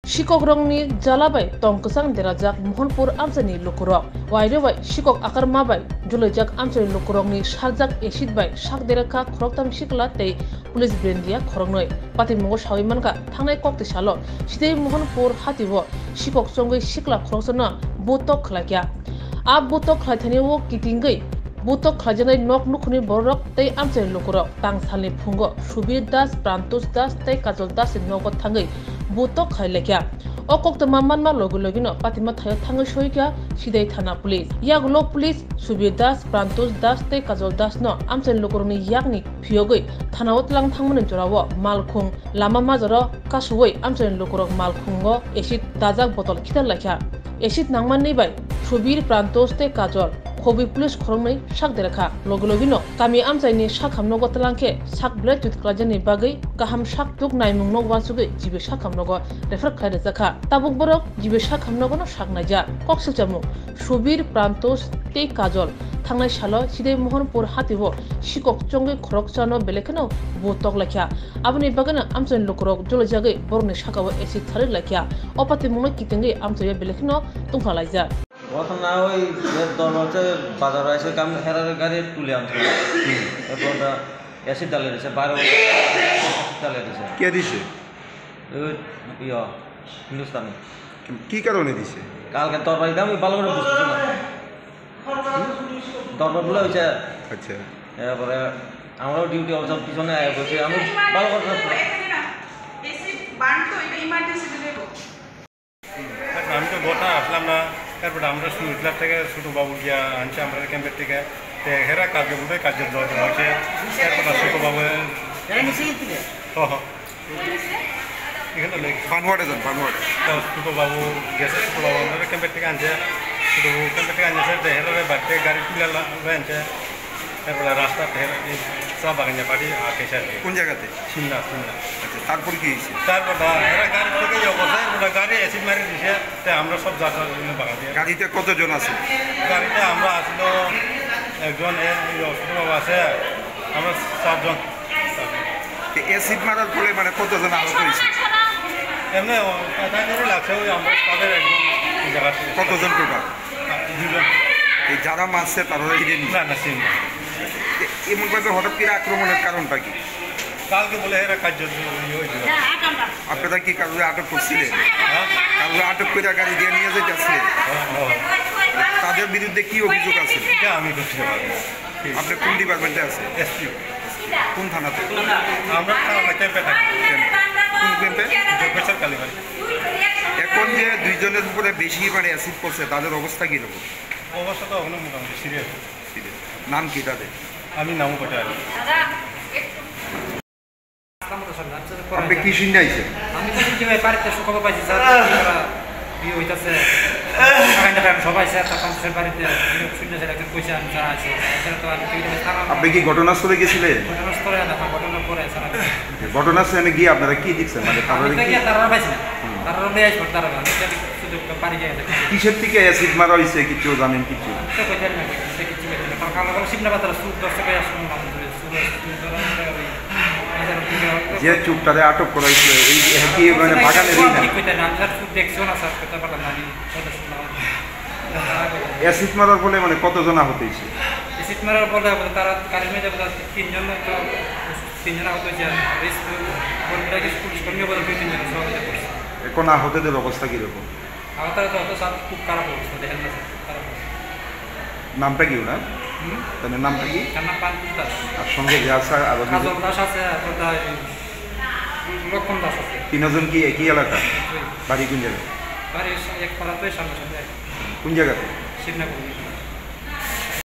Shikok rongni jalabai tongkesang derajak Mohanpur amsani lukurok. Wairebai shikok akar mabai julajak amsani lukurokni sarjak esid bai sak deraka khoroktam shikla tei police brandia khorognoi. Patimongo sawimanka thangnai kokti salo sidei Mohanpur hatibo shikok songoi shikla khoroksana botok khlakya. A botok khlaithani wo kitingai Butok khlajanai nok nukhuni borok tei amsani lukurok tangsalni phungo Subir Das, Prantos Das tei Kajol Das nogo thangai butok khailekya okokta mammanma logino patima thayo thangai soikya sidai thana police yagulo police Subir Das, Prantos Das tei Kajol Das no amsani lukurokni yakni phiyogoi thanao tlang thangmani jorawo malkhung lama majoro kasuwai amsani lukurok malkhungo acid dajak botol khitar lakya acid nangmanni bai Subir, Prantos tei Kajol Khobi police khorongmai sak derakha logino kami amsaini sak hamnogo talangke sak blade with klajani bagai kaham sak tuk naimung nog wansugai jibe sak hamnogo refer khaide jakha tabuk borok jibe sak hamnogo no sak naija koksilchamu Subir, Prantos tei Kajol thangnai salo sidai Mohanpur hatibo shikok chongai khorokchano belekano botok lakya aboni bagana amsaini lukurok jolojagai borni sakawo acid thari lakya opati mungno kitingai amsaya belekano tungphalaija এখন না ওই দরবারে বাজার আছে কাম হেরার গাড়ি তুলে আনছে এরপর অ্যাসিড ডালে দিছে 12 ডালে দিছে কে দিছে ওই ইয়া হিন্দুস্তানি কি কারণে দিছে কালকে দরবারে দাম ভালো করে বুঝতেছ না দরবার বলে হইছে আচ্ছা এরপরে আমরাও ডিউটি অবসর পিছনে আয়া বসে আমি ভালো করে বেশি বান্ড তো এটা ইমার্জেন্সি দেব আমি তো গোটা আসলাম না তারপরে আমরা সুইটলার থেকে ছোটো বাবু গিয়া আনছি আমরা ক্যাম্পের থেকে হেরা কাজে বুঝে কাজের দরকার হয়েছে তারপর ছোটো বাবু এখানে পানওয়ার্ডে যান পানওয়ার্ডে ছোটো বাবু গেছে ছোটো বাবু আমরা ক্যাম্পের থেকে আনছে ছোটো বাবু ক্যাম্পের থেকে আনছে হেরারে বাড়িতে গাড়ি তুলে আনছে তারপরে রাস্তা চা বাগানে বাড়ি আঁকেছে আর কি কোন জায়গাতে সিমলা আচ্ছা তারপর কি হয়েছে তারপর এরা গাড়ি থেকে অবস্থায় গাড়ি অ্যাসিড মারি দিছে আমরা সব যাত্রা বাগান দিয়ে গাড়িতে কতজন আছে গাড়িতে আমরা আসলো একজন ছোটো বাবু আছে আমরা 4 জন অ্যাসিড মারার ফলে মানে কতজন আহত হয়েছে এমনি কথা করে লাগছে ওই আমরা তাদের একদম জায়গা কতজন টোটাল 2 জন এই যারা মারছে তারা না চিনি এমনভাবে হঠাৎ করে আক্রমণের কারণটা কি কালকে বলে এরা কার্য হয়েছিল আপনারা কি কারোর আটক করছিলেন কারোর আটক করে গাড়ি দিয়ে নিয়ে যেতেছে তাদের বিরুদ্ধে কি অভিযোগ আছে এটা আমি করতে পারবো আপনি কোন ডিপার্টমেন্টে আছে এসপিও কোন থানাতে আমরা ক্যাম্পে থাকি কোন ক্যাম্পে যোগেশ্বর কালীবাড়ি এখন যে 2 জনের উপরে বেশি মানে অ্যাসিড পড়ছে তাদের অবস্থা কীরকম অবস্থা তো এখনো মোটামুটি সিরিয়াস নাম কি তাদের আমি নামও করতে পারি আপনি কি শুনে আইছেন আমি তো কি ভাই বাড়িতে সুখবর পাইছি স্যার বিয়ে হইতাছে সবাই স্যার তখন স্যার বাড়িতে শুনে স্যার একজন কইছে আমি স্যার আছে তো আপনি কি ঘটনাস্থলে গেছিলেন ঘটনাস্থলে ঘটনার পরে স্যার ঘটনাস্থলে গিয়ে আপনারা কি দেখছেন মানে তারা পাইছি না তারা নিয়ে আসবো তারা সুযোগ পারি যায় কিসের থেকে অ্যাসিড মারা হয়েছে কিছু জানেন কিছু তো কইতেন না কিছু কারণ কারণ শিবনা বাতার সুদ দর্শকে আসুন যে চুপটারে আটক করা হয়েছিল এই কি মানে বাগানের অ্যাসিড মারার ফলে মানে কতজন আহত হয়েছে অ্যাসিড মারার ফলে তারা গাড়ির মেয়ে 3 জন আহত হয়েছে পুলিশ কর্মী বলে 2-3 জন সহযোগিতা করছে এখন আহতদের অবস্থা কীরকম আহতরা তো স্যার খুব খারাপ অবস্থা দেখেন না খারাপ নামটা কি ওনার তাদের নামটা কি আর সঙ্গে যে আছে আরো দাস আছে লক্ষণ দাস আছে 3 জন কি একই এলাকা বাড়ি কোন জায়গায় বাড়ি এক পাড়াতে সামনে কোন জায়গাতে শিবনাপুর